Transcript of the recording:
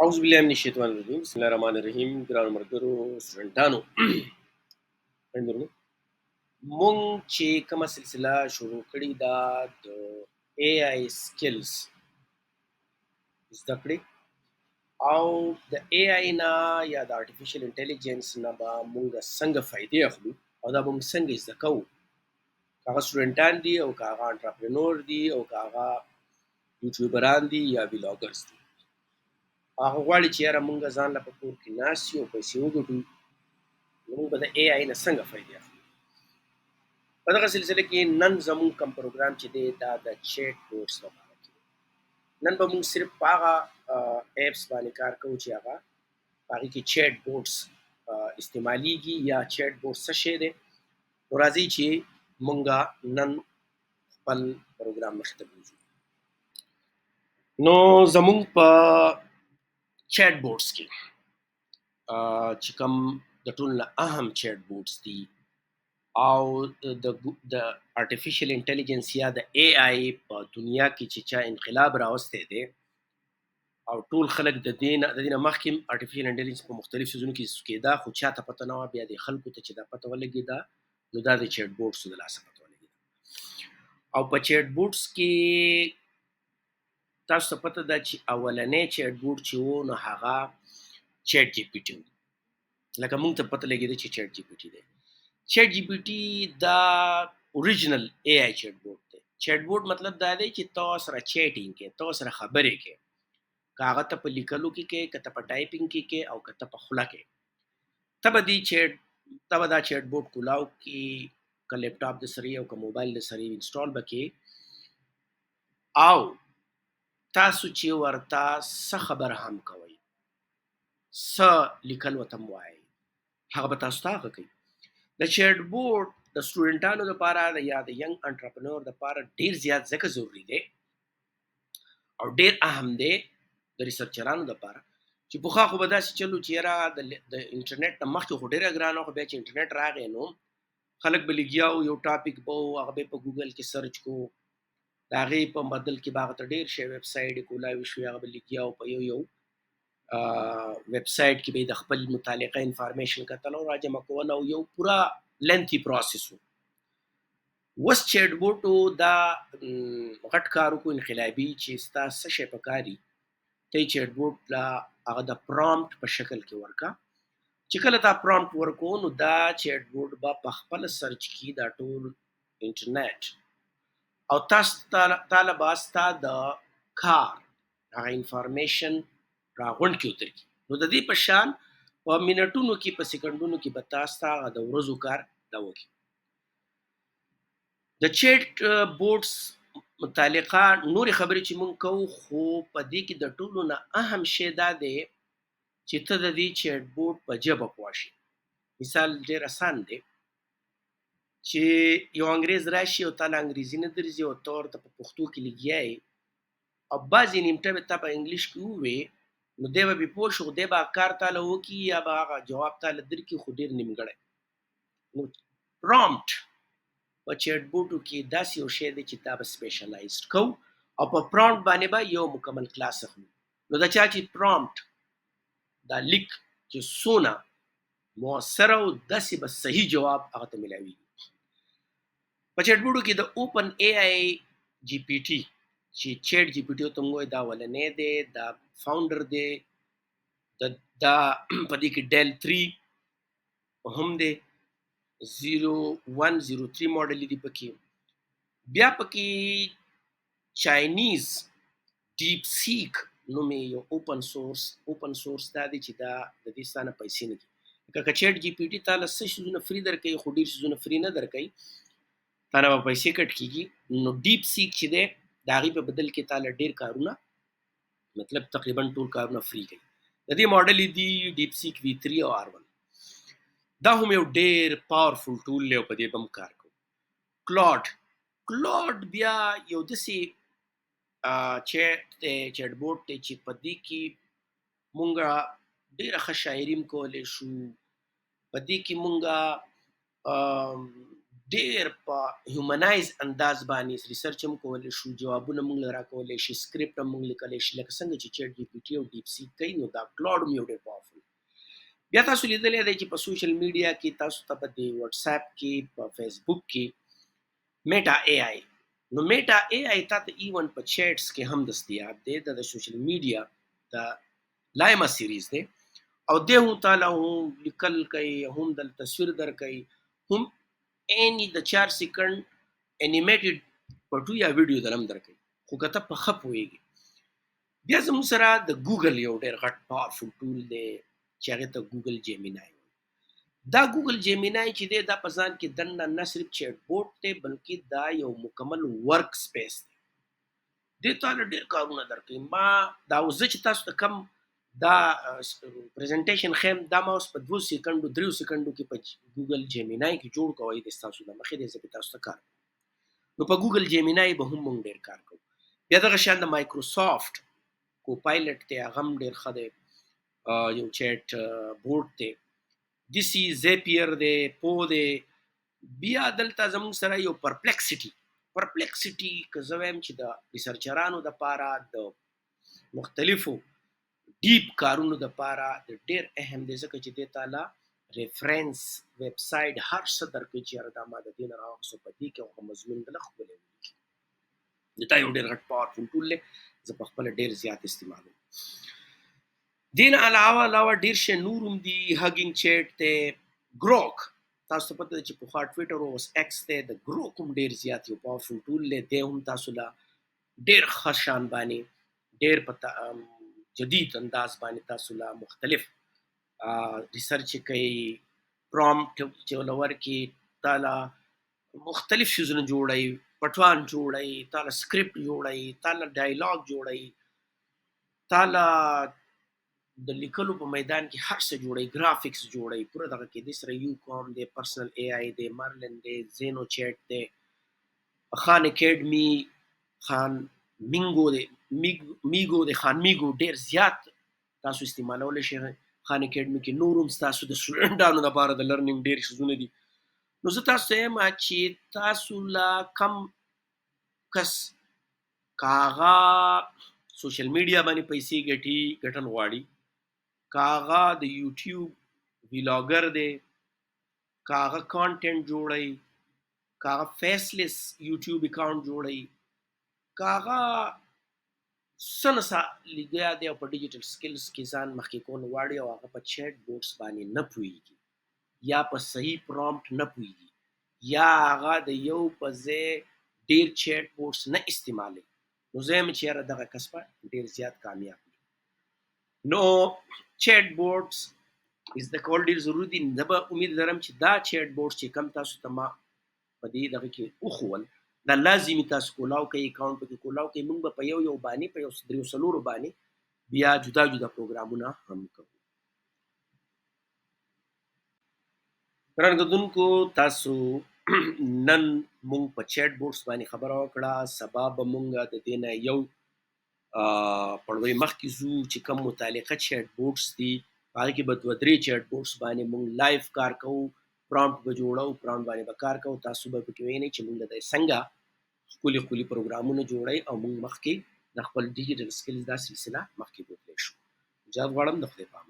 اعوذ بالله من الشیطان الرجیم بسم الله الرحمن الرحیم ګرانو ملګرو سټوډنټانو خویندو مونږ چې کومه سلسله شروع کړې ده د اے آی سکلز زده کړې او د اے آی نه یا د ارتفیشل انټيليجنس نه به مونږ څنګه فائدې اخلو او دا به مونږ څنګه زده کوو هغه سټوډنټان دي او هغه انټرپرینور دي او هغه یوټیوبران دي یا ویلاګرز دي هغه غواړي چې یاره مونږ ځان له په کور کې ناست یو پیسې وګټو موږ به د اے آی نه څنګه فائدې اخلو په دغه سلسله کې نن زموږ کوم پروګرام چې دی دا د چیټ بوټس لپاره دی نن به موږ صرف هغه اپس باندې کار کوو چې هغه هغه کې چیټ بوټس استعمالیږي یا چیټ بوټ څه شی دی نو راځي چې موږ نن خپل پروګرام مخ ته بوځو نو زموږ په چیټ بوټس کې چې کوم د ټول نه اهم چیټ بوټس دي او د ارتفیشل انټيليجنس یا د اے آی په دنیا کې چې چا انقلاب راوسته دی او ټول خلک د دین مخکې ارتفیشل انټيليجنس په مختلف سيزونو کې کېدا خو چاته پته نه و بیا د خلکو ته چې دا پته ولګي دا نو دا د چیټ بوټس د لاسه پته ولګي او په چیټ بوټس کې تاسو ته پته ده چې اولنې چیټ بوټ چې و نو هغه چیټ جی پی ټی لکه مونږ ته پته لګیږي چې چیټ جی پی ټی دی چیټ جی پی ټی دا اوریجنل اے آی چیټ بوټ دی چیټ بوټ مطلب دا دی چې تاسو سره چیټینګ کې تاسو سره خبرې کې کاغه ته په لیکلو کې کته په ټایپینګ کې او کته په خلا کې تبه دا چیټ بوټ کولاو کې ک لیپټاپ د سری او ک موبایل د سری انسټال بکې او تاسو چې ورته څه خبر هم کوي څه لیکل وته موای هغه به تاسو ته کوي د چیټ بوټ د سټوډنټانو لپاره یا د ینګ انټرپرینور لپاره ډیر زیات ځکه ضروری دی او ډیر اهم دی د ریسرچرانو لپاره چې په خو به داسې چلو چې را د انټرنیټ نه مخکې خو ډیره ګرانه خو بیا چې انټرنیټ راغی نو خلک به لګیاو یو ټاپک به هغه په ګوګل کې سرچ کو دا غي په بدل کې باغ ته ډیر شی ویب سټ کولاوي شو هغه به لګیاو په یو ویب سټ کې به د خپل متعلقه انفارمیشن کتل او راجمه کول او یو پورا لنتي پروسس وس چیټ بوټو دا غټ کارو کو انقلابي چې تاسو شې پکاري ته چیټ بوټ لا هغه د پرومپټ په شکل کې ورکا چې کله تا پرومپټ ورکو نو دا چیټ بوټ با په خپل سرچ کې دا ټول انټرنیټ او تاسو طالب واسطه د کار هغه انفارمیشن راغونډ کې وتري نو د دې په شان په منټونو کې په سکندونو کې به تاسو ته د ورځو کار دا وکړي د چیټ بوټس متعلقه نور خبرې چې مونږ کوو خو په دې کې د ټولو نه اهم شی دا دی چې ته د دې چیټ بوټ په ژبه پوښي مثال ډېر آسان دی چې یو انګريز راشي او تعالی انګریزي نه درځي او تور ته په پښتو کې لګیای او بعضی نیمټه به ته په انګلیش کې وې نو دی به پوه شو دی به کار تعالی وکي یا به هغه جواب تعالی درکې خو ډېر نیمګړی نو پرومپټ په چیټ بوټو کې داسې یو شی دی چې تاسو سپیشلایزډ کو او په پرومپټ باندې به یو مکمل کلاس اخلو نو دا چې پرومپټ دا لیک چې سونه موثر او داسې به صحیح جواب هغه ته ملایوي په چیټ بوټو کې د اوپن اے آی جی پی ټی چې چیټ جی پی ټی ته موږ دا ولنې دی دا فاونډر دی دا په دې کې ډیل 3 هم دی 0103 ماډل دی پکې بیا پکې چاینیز ډیپ سیک نومې یو اوپن سورس دا دی چې دا د دې ستانه پیسې نه دي لکه چیټ جی پی ټی تعالی څه شیزونه فری درکې خو ډیر شیزونه فری نه درکې تعالی په پیسې کټ کیږي نو ډیپ سیک چې دی دا غي په بدل کې تعالی ډیر کارونه مطلب تقریبا ټول کارونه فری کوي د دې ماډل دی ډیپ سیک V3 او R1 دا هم یو ډیر پاورفل ټول له په دې بم کار کوي کلاود بیا یو دسي چیټ بوټ ته چې په دې کې مونږه ډیره ښه شاعریم کولای شو په دې کې مونږه ډیر په هیومنایز انداز باندې ریسرچ هم کولای شو، جوابونه موږ را کولای شي، سکرپټ هم موږ لیکلی شي، لکه څنګه چې چیټ جی پی ټي او ډیپ سیک کوي، نو دا کلاوډ هم یو ډیر پاورفل. بیا تاسو لیدلی دی چې په سوشل میډیا کې تاسو ته په دې واتس اپ کې، په فیسبوک کې میټا ای آی، نو میټا ای آی ته ایون په چیټس کې هم دستیاب دی، د سوشل میډیا د لایما سیریز دی، او د هم تعالی هم لیکل کوي، هم د تصویر در کوي، هم اني د 4 سکند انیمیټډ پټو یا ویډیو درم در کوي، خو کته په خپ ويږي. بیا زموږ سره د ګوګل یو ډیر غټ پاورفل ټول دی چې هغه ته ګوګل جیمینای. دا ګوګل جیمینای چې دی دا په ځان کې دنه نه صرف چیټ بوټ دی، بلکې دا یو مکمل ورک سپیس دی. د تعالی ډیر کارونه درکې. ما دا وزه چې تاسو ته کم دا پریزنټیشن خیم دا ما اوس په 2 سکندو 3 سکندو کې په ګوګل جیمینای کې جوړ کوی د تاسو د مخې د زبې تاسو ته کار. نو په ګوګل جیمینای به هم مونږ ډیر کار کوو. بیا دغه شان د مایکروسافت کو پایلټ ته هغه ډیر خده یو چیټ بورډ ته دیسی زیپیر دی پو دی. بیا دلته زموږ سره یو پرپلیکسټي که زه وایم چې د ریسرچرانو د پاره د مختلفو ډیپ کارونو د پاره د ډیر اهم دی، ځکه چې د تعالی ریفرنس ویب سټ هر څه درکې چې دا ماده دین راوښو په دې کې او مضمون د لخ ولې دا یو ډیر غټ پاورفل ټول له ز په خپل ډیر زیات استعمالو. دین علاوه ډیر شي نورم دی، هګینګ چیټ ته، گروک، تاسو په دې چې په ټوئیټر او ایکس ته د گروک هم ډیر زیات یو پاورفل ټول له دی، هم تاسو لا ډیر خشان باندې ډیر پتا جدید انداز باندې تاسو لا مختلف ریسرچ کوي، پرومپټ چې ولور کې تعالی مختلف شیزونه جوړای، پټوان جوړای، تعالی سکرپټ جوړای، تعالی ډایلاګ جوړای، تعالی د لیکلو په میدان کې هر څه جوړي، ګرافیکس جوړي، پوره دغه کې د سره یو کوم د پرسنل ای آی د مرلن د زینو چیټ د خان اکیډمي، خان مینګو د میګو د خان میګو ډیر زیات تاسو استعمالول شي. خان اکیډمي کې نورم تاسو د سټوډنټانو لپاره د لرنینګ ډیر شونه دي. نو زه تاسو ته ما چې تاسو لا کم کس کاغه سوشل میډیا باندې پیسې ګټن غواړي، کاغه د یوټیوب ویلاګر دی، کاغه کانټینټ جوړي، کاغه فیسلیس یوټیوب اکاؤنٹ جوړي، کاغه سنسا لګیا دی په ډیجیټل سکلز کې ځان مخکې کول واړي او هغه په چیټ بوټس باندې نه پويږي یا په صحیح پرومپټ نه پويږي یا هغه د یو په ځای ډیر چیټ بوټس نه استعمالي، نو زم چې را دغه کسبه ډیر زیات کامیاب دي. نو چیټ بوټس از د کول ډیر ضروري دي. زه به امید لرم چې دا چیټ بوټس چې کم تاسو ته ما په دې دغه کې اوخول دا لازمي تاسو کولاو کوي اکاؤنٹ په کولاو کوي، موږ په یو باندې په یو درو سلور باندې بیا جدا جدا پروګرامونه هم کوو. رنګدونکو تاسو نن موږ په چیټ بوټس باندې خبره وکړه، سبب موږ د دینه یو پړوي مخکې زو چې کوم متعلقه چیټ بوټس دي هغه کې به دوه درې چیټ بوټس باندې موږ لایف کار کوو، پرومپټ به جوړو، پرومپټ باندې به کار کوو، تاسو به پکې وینئ چې موږ د څنګه خولي پروګرامونه جوړي او موږ مخکې د خپل ډیجیټل سکلز دا سلسله مخکې بوتلی شو. جواب غواړم د خپل پام